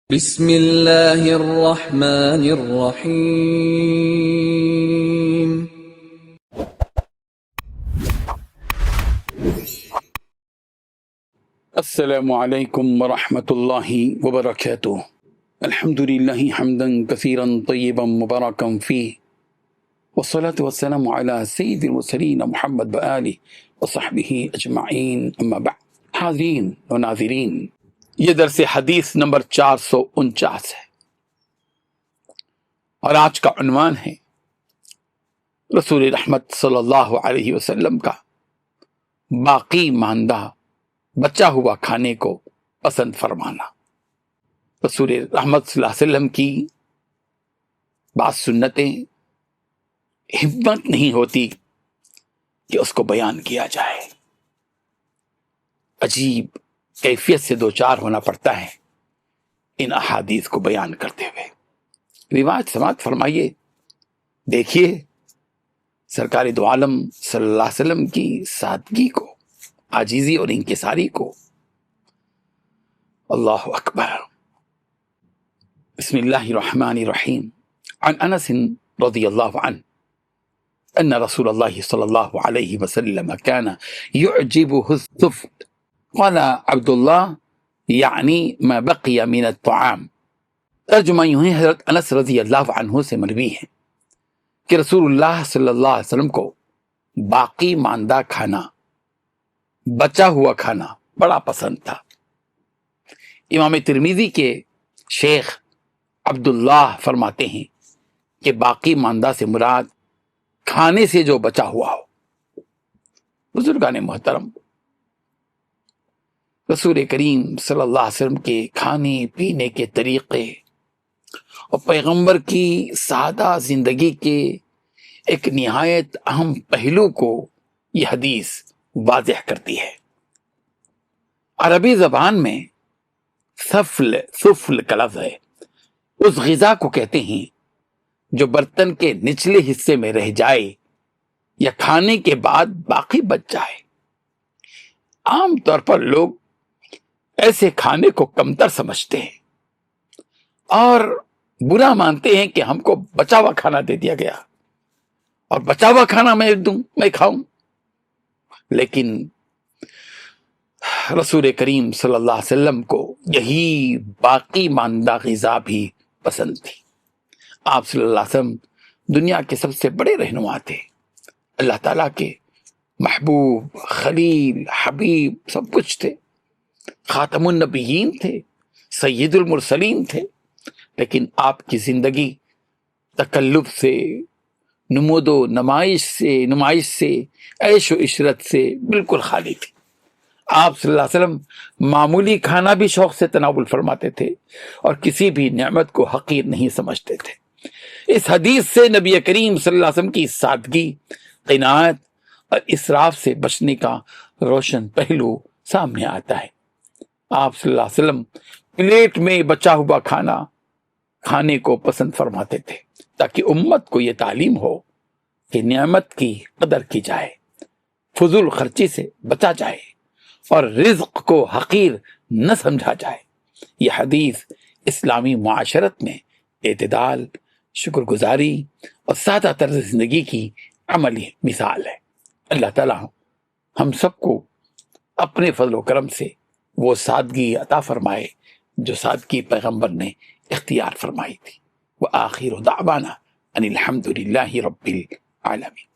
بسم اللہ الرحمن الرحیم۔ السلام علیکم ورحمۃ اللہ وبرکاتہ۔ الحمد للہ حمدا کثیرا طیبا مبارکا فیہ، والصلاة والسلام علی سید المرسلین محمد وآلہ وصحبہ اجمعین، اما بعد۔ حاضرین و ناظرین، یہ درس حدیث نمبر 449 ہے، اور آج کا عنوان ہے رسول رحمت صلی اللہ علیہ وسلم کا باقی ماندہ بچا ہوا کھانے کو پسند فرمانا۔ رسول رحمت صلی اللہ علیہ وسلم کی بعض سنتیں ہمت نہیں ہوتی کہ اس کو بیان کیا جائے، عجیب کیفیت سے دوچار ہونا پڑتا ہے ان احادیث کو بیان کرتے ہوئے۔ روایت سماعت فرمائیے، دیکھیے سرکار دو عالم صلی اللہ علیہ وسلم کی سادگی کو، عاجزی اور انکساری کو۔ اللہ اکبر۔ بسم اللہ الرحمن الرحیم۔ عن انس رضی اللہ عنہ ان رسول اللہ صلی اللہ علیہ وسلم كان يعجبه الثفل، قال عبد اللہ یعنی ما بقی من الطعام۔ ترجمہ یوں ہے، حضرت انس رضی اللہ عنہ سے مروی ہے کہ رسول اللہ صلی اللہ علیہ وسلم کو باقی ماندہ کھانا، بچا ہوا کھانا بڑا پسند تھا۔ امام ترمذی کے شیخ عبداللہ فرماتے ہیں کہ باقی ماندہ سے مراد کھانے سے جو بچا ہوا ہو۔ بزرگان محترم، رسول کریم صلی اللہ علیہ وسلم کے کھانے پینے کے طریقے اور پیغمبر کی سادہ زندگی کے ایک نہایت اہم پہلو کو یہ حدیث واضح کرتی ہے۔ عربی زبان میں سفل کا لفظ ہے، اس غذا کو کہتے ہیں جو برتن کے نچلے حصے میں رہ جائے یا کھانے کے بعد باقی بچ جائے۔ عام طور پر لوگ ایسے کھانے کو کمتر سمجھتے ہیں اور برا مانتے ہیں کہ ہم کو بچا ہوا کھانا دے دیا گیا اور بچا ہوا کھانا میں دوں، میں کھاؤں۔ لیکن رسول کریم صلی اللہ علیہ وسلم کو یہی باقی ماندہ غذا بھی پسند تھی۔ آپ صلی اللہ علیہ وسلم دنیا کے سب سے بڑے رہنما تھے، اللہ تعالیٰ کے محبوب، خلیل، حبیب، سب کچھ تھے، خاتم النبیین تھے، سید المرسلین تھے، لیکن آپ کی زندگی تکلف سے، نمود و نمائش سے، عیش و عشرت سے بالکل خالی تھی۔ آپ صلی اللہ علیہ وسلم معمولی کھانا بھی شوق سے تناول فرماتے تھے اور کسی بھی نعمت کو حقیر نہیں سمجھتے تھے۔ اس حدیث سے نبی کریم صلی اللہ علیہ وسلم کی سادگی، قناعت اور اسراف سے بچنے کا روشن پہلو سامنے آتا ہے۔ آپ صلی اللہ علیہ وسلم پلیٹ میں بچا ہوا کھانا کھانے کو پسند فرماتے تھے تاکہ امت کو یہ تعلیم ہو کہ نعمت کی قدر کی جائے، فضول خرچی سے بچا جائے اور رزق کو حقیر نہ سمجھا جائے۔ یہ حدیث اسلامی معاشرت میں اعتدال، شکر گزاری اور سادہ طرز زندگی کی عملی مثال ہے۔ اللہ تعالیٰ ہم سب کو اپنے فضل و کرم سے وہ سادگی عطا فرمائے جو سادگی پیغمبر نے اختیار فرمائی تھی۔ وآخر دعوانا ان الحمد للہ رب العالمین۔